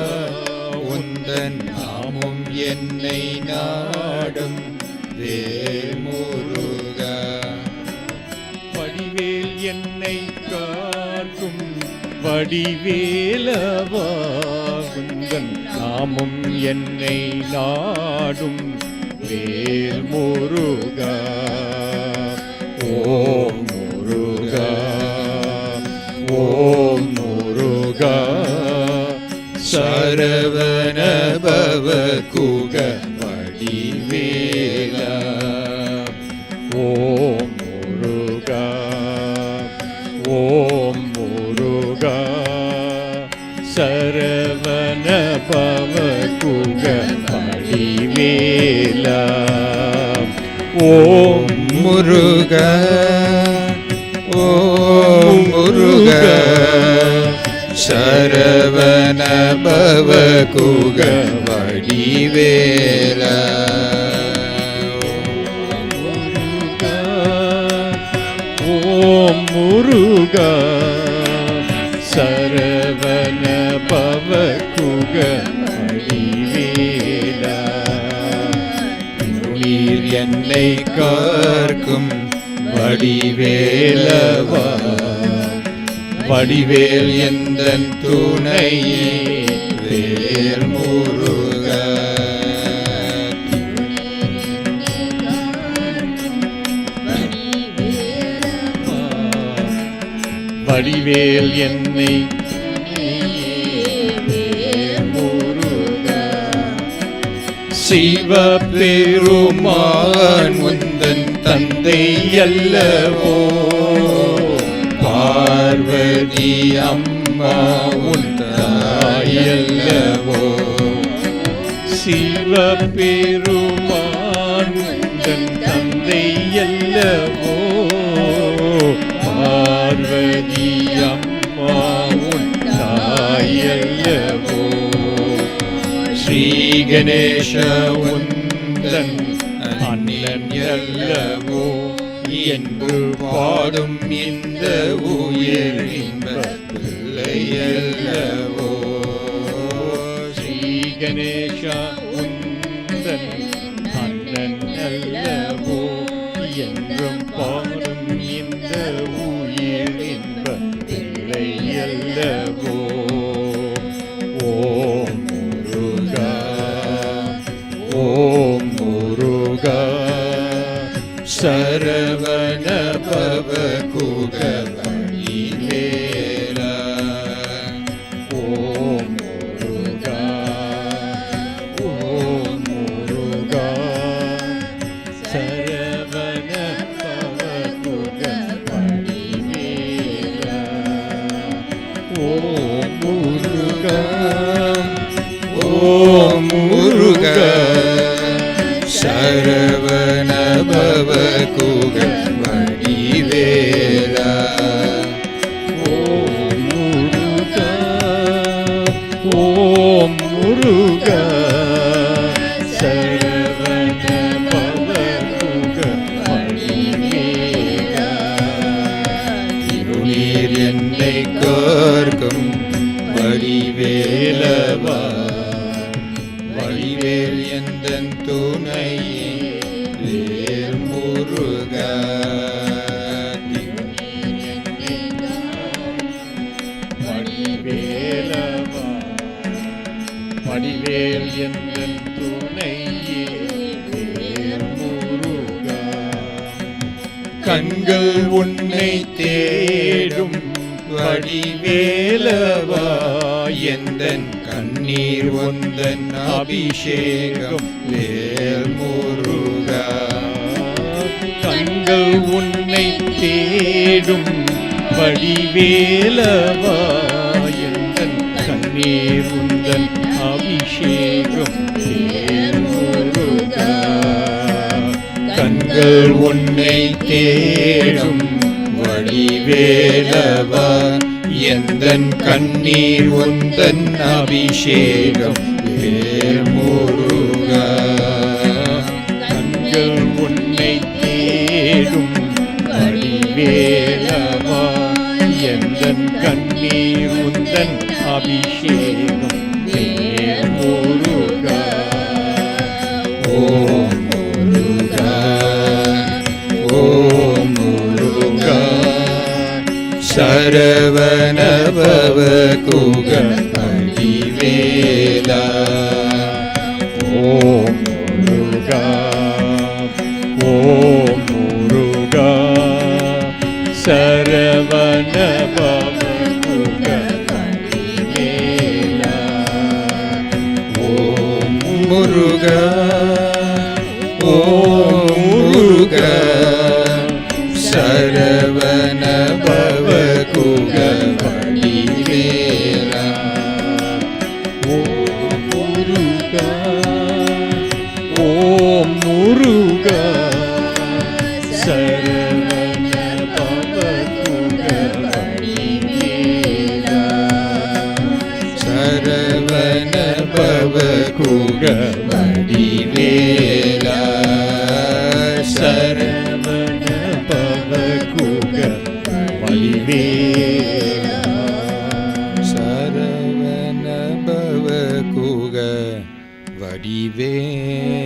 உந்தன் நாமம் என்னை நாடும் வேல்முருக வடிவேல் என்னை காக்கும் வடிவேலவா உந்தன் நாமம் என்னை நாடும் வேல்முருகா ஓம் முருகா ஓம் முருகா சரவண பவ குக வடிவேலா ஓம் முருகா ஓம் முருகா சரவண பவ குக வடிவேலா ஓம் முருக ஓம் முருக சரவண பவ குக வடிவேல ஓம் முருகா சரவண பவ குக வடிவேலா நீர் என்னை காக்கும் வடிவேலவா வடிவேல் எந்தன் துணையே வேல் முருகா வடிவேல் என்னை முருகா சிவபெருமான் முந்தன் தந்தை அல்லவோ பார்வதி அம்மா உன் தாயல்லவோ சிவபெருமான் உந்தன் தந்தை அல்லவோ பார்வதி அம்மா உன் தாயல்லவோ ஸ்ரீ கணேச உந்தன் அண்ணன் அல்லவோ என்று பாடும் இந்த உயிர் இன்ப பிள்ளையல்லவோ ஸ்ரீ கணேசா உந்தன் அண்ணன் அல்லவோ என்றும் பாடும் இந்த உயிர் இன்ப பிள்ளை அல்லவோ ஓம் முருகா ஓம் முருகா சரவண பவ குக வடிவேல ஓம் முருகா ஓம் முருகா சரவண பவ குக வடிவேலா ஓம் முருகா ஓம் முருகா சரவண பவ குக வடிவேல ஓம் முருகா ஓம் முருகா சரவண பவ குக வடிவேலா இருளீர் என்னை கோர்க்கும் வடிவேலவா வடிவேல் எந்தன் துணையே வேல் முருகா வடிவேலவா வடிவேல் எந்தன் துணையே வேல் முருகா கண்கள் உன்னை தேடும் வடிவேலவா எந்தன் கண்ணீர் உந்தன் அபிஷேகம் வேல் முருகா கண்கள் உன்னை தேடும் வடிவேலவா எந்தன் கண்ணீர் உந்தன் அபிஷேகம் வேல் முருகா கண்கள் உன்னை தேடும் வடிவேலவா எந்தன் கண்ணீர் உந்தன் அபிஷேகம் வேல் முருகா கண்கள் உன்னை தேடும் வடிவேலவா எந்தன் கண்ணீர் உந்தன் அபிஷேகம் வேல் முருகா ஓம் முருகா ஓம் முருகா சரவண பவ குக வடிவேலா ஓம் முருகா ஓம் முருகா சரவண பவ குக வடிவேலா ஓம் முருகா ஓம் முருகா சரவண பவ குக வடிவேலா ஓம் முருகா ஓம் முருகா சரவண பவ குக வடிவேலா வடிவேலா சரவண பவ குக வடிவேலா